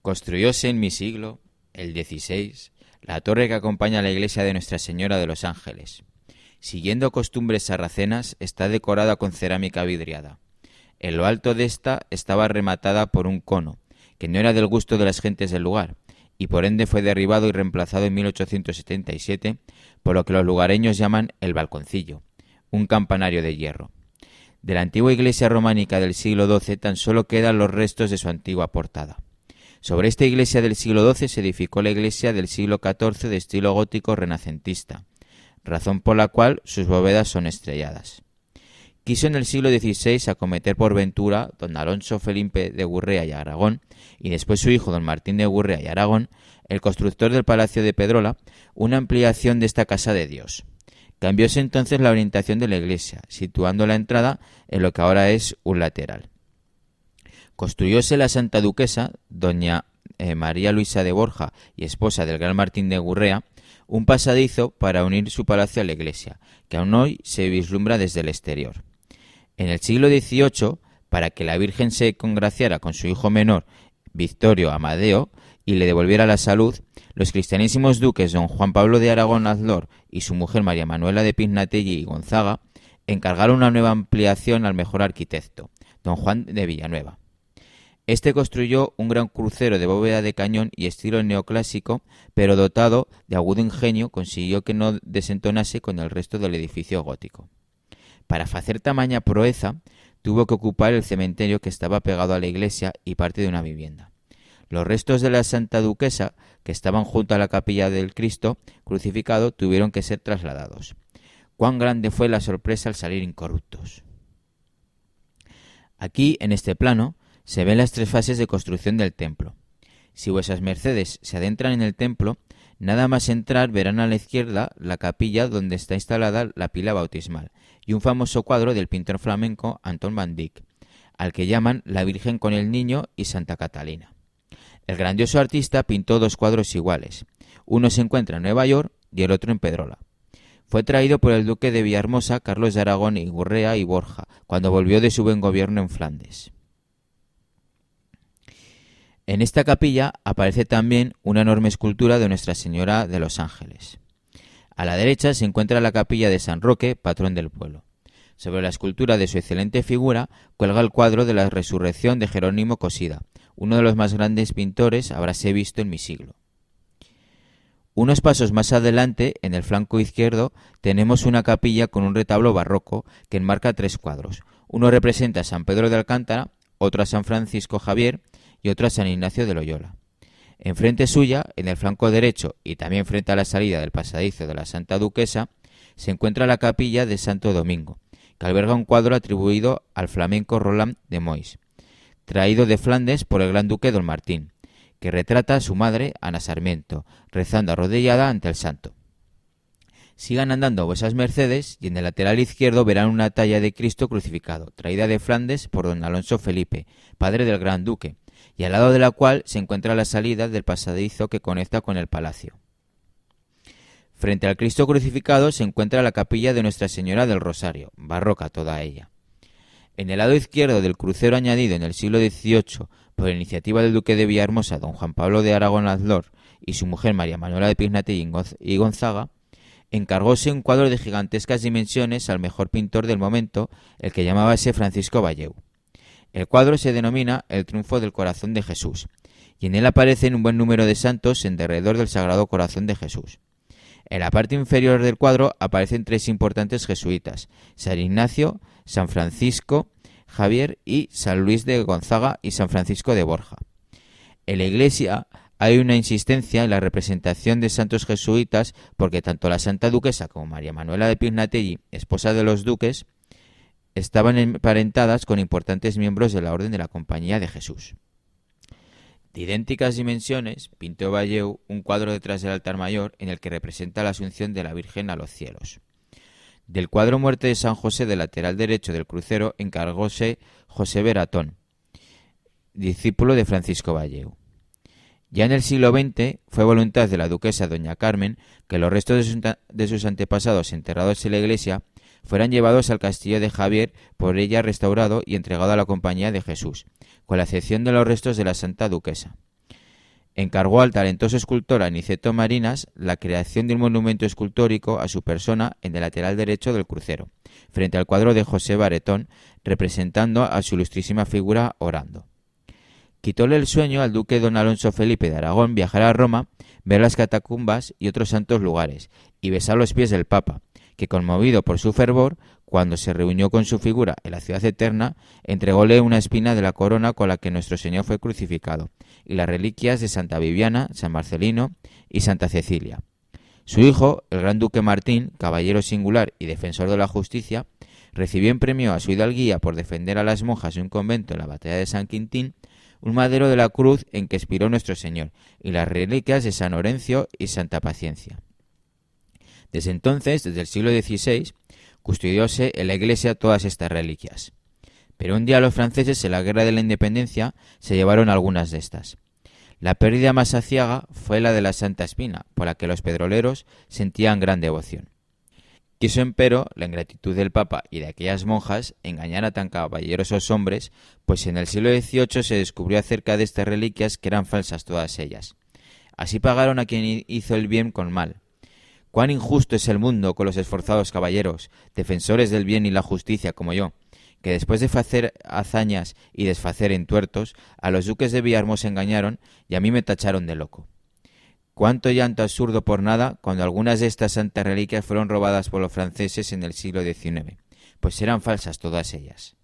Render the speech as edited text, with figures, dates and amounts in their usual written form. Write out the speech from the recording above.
Construyóse en mi siglo, el XVI, la torre que acompaña a la iglesia de Nuestra Señora de los Ángeles. Siguiendo costumbres sarracenas, está decorada con cerámica vidriada. En lo alto de esta estaba rematada por un cono, que no era del gusto de las gentes del lugar, y por ende fue derribado y reemplazado en 1877 por lo que los lugareños llaman el balconcillo, un campanario de hierro. De la antigua iglesia románica del siglo XII tan solo quedan los restos de su antigua portada. Sobre esta iglesia del siglo XII se edificó la iglesia del siglo XIV de estilo gótico renacentista, razón por la cual sus bóvedas son estrelladas. Quiso en el siglo XVI acometer por ventura don Alonso Felipe de Gurrea y Aragón, y después su hijo don Martín de Gurrea y Aragón, el constructor del Palacio de Pedrola, una ampliación de esta casa de Dios. Cambióse entonces la orientación de la iglesia, situando la entrada en lo que ahora es un lateral. Construyóse la Santa Duquesa, doña María Luisa de Borja y esposa del gran Martín de Gurrea, un pasadizo para unir su palacio a la iglesia, que aún hoy se vislumbra desde el exterior. En el siglo XVIII, para que la Virgen se congraciara con su hijo menor, Victorio Amadeo, y le devolviera la salud, los cristianísimos duques don Juan Pablo de Aragón Azlor y su mujer María Manuela de Piznatelli y Gonzaga encargaron una nueva ampliación al mejor arquitecto, don Juan de Villanueva. Este construyó un gran crucero de bóveda de cañón y estilo neoclásico, pero dotado de agudo ingenio, consiguió que no desentonase con el resto del edificio gótico. Para hacer tamaña proeza, tuvo que ocupar el cementerio que estaba pegado a la iglesia y parte de una vivienda. Los restos de la Santa Duquesa, que estaban junto a la capilla del Cristo crucificado, tuvieron que ser trasladados. Cuán grande fue la sorpresa al salir incorruptos. Aquí, en este plano, se ven las tres fases de construcción del templo. Si vuesas mercedes se adentran en el templo, nada más entrar verán a la izquierda la capilla donde está instalada la pila bautismal y un famoso cuadro del pintor flamenco Anton van Dyck, al que llaman La Virgen con el Niño y Santa Catalina. El grandioso artista pintó dos cuadros iguales. Uno se encuentra en Nueva York y el otro en Pedrola. Fue traído por el duque de Villahermosa, Carlos de Aragón y Gurrea y Borja, cuando volvió de su buen gobierno en Flandes. En esta capilla aparece también una enorme escultura de Nuestra Señora de los Ángeles. A la derecha se encuentra la capilla de San Roque, patrón del pueblo. Sobre la escultura de su excelente figura cuelga el cuadro de la resurrección de Jerónimo Cosida, uno de los más grandes pintores habráse visto en mi siglo. Unos pasos más adelante, en el flanco izquierdo, tenemos una capilla con un retablo barroco que enmarca tres cuadros. Uno representa a San Pedro de Alcántara, otro a San Francisco Javier y otro a San Ignacio de Loyola. Enfrente suya, en el flanco derecho y también frente a la salida del pasadizo de la Santa Duquesa, se encuentra la capilla de Santo Domingo, que alberga un cuadro atribuido al flamenco Roland de Moix, traído de Flandes por el gran duque don Martín, que retrata a su madre, Ana Sarmiento, rezando arrodillada ante el santo. Sigan andando vuesas mercedes y en el lateral izquierdo verán una talla de Cristo crucificado, traída de Flandes por don Alonso Felipe, padre del gran duque, y al lado de la cual se encuentra la salida del pasadizo que conecta con el palacio. Frente al Cristo crucificado se encuentra la capilla de Nuestra Señora del Rosario, barroca toda ella. En el lado izquierdo del crucero añadido en el siglo XVIII por iniciativa del duque de Villahermosa, don Juan Pablo de Aragón Azlor, y su mujer María Manuela de Piznatelli y Gonzaga, encargóse un cuadro de gigantescas dimensiones al mejor pintor del momento, el que llamábase Francisco Valleu. El cuadro se denomina El triunfo del corazón de Jesús, y en él aparecen un buen número de santos en derredor del Sagrado Corazón de Jesús. En la parte inferior del cuadro aparecen tres importantes jesuitas, San Ignacio, San Francisco Javier y San Luis de Gonzaga y San Francisco de Borja. En la iglesia hay una insistencia en la representación de santos jesuitas porque tanto la Santa Duquesa como María Manuela de Piznatelli, esposa de los duques, estaban emparentadas con importantes miembros de la Orden de la Compañía de Jesús. De idénticas dimensiones, pintó Valleu un cuadro detrás del altar mayor en el que representa la asunción de la Virgen a los cielos. Del cuadro Muerte de San José del lateral derecho del crucero encargóse José Veratón, discípulo de Francisco Valleu. Ya en el siglo XX fue voluntad de la duquesa doña Carmen que los restos de sus antepasados enterrados en la iglesia fueran llevados al castillo de Javier, por ella restaurado y entregado a la Compañía de Jesús, con la excepción de los restos de la Santa Duquesa. encargó al talentoso escultor Aniceto Marinas la creación de un monumento escultórico a su persona en el lateral derecho del crucero, frente al cuadro de José Baretón, representando a su ilustrísima figura orando. Quitóle el sueño al duque don Alonso Felipe de Aragón viajar a Roma, ver las catacumbas y otros santos lugares, y besar los pies del Papa, que conmovido por su fervor, cuando se reunió con su figura en la ciudad eterna, entrególe una espina de la corona con la que nuestro Señor fue crucificado, y las reliquias de Santa Viviana, San Marcelino y Santa Cecilia. Su hijo, el gran duque Martín, caballero singular y defensor de la justicia, recibió en premio a su hidalguía por defender a las monjas de un convento en la batalla de San Quintín, un madero de la cruz en que expiró nuestro Señor, y las reliquias de San Orencio y Santa Paciencia. Desde entonces, desde el siglo XVI, custodióse en la Iglesia todas estas reliquias. Pero un día los franceses, en la Guerra de la Independencia, se llevaron algunas de estas. La pérdida más aciaga fue la de la Santa Espina, por la que los pedroleros sentían gran devoción. Quiso, empero, la ingratitud del Papa y de aquellas monjas engañar a tan caballerosos hombres, pues en el siglo XVIII se descubrió acerca de estas reliquias que eran falsas todas ellas. Así pagaron a quien hizo el bien con mal. Cuán injusto es el mundo con los esforzados caballeros, defensores del bien y la justicia como yo, que después de hacer hazañas y desfacer entuertos, a los duques de Villahermosa engañaron y a mí me tacharon de loco. Cuánto llanto absurdo por nada cuando algunas de estas santas reliquias fueron robadas por los franceses en el siglo XIX, pues eran falsas todas ellas.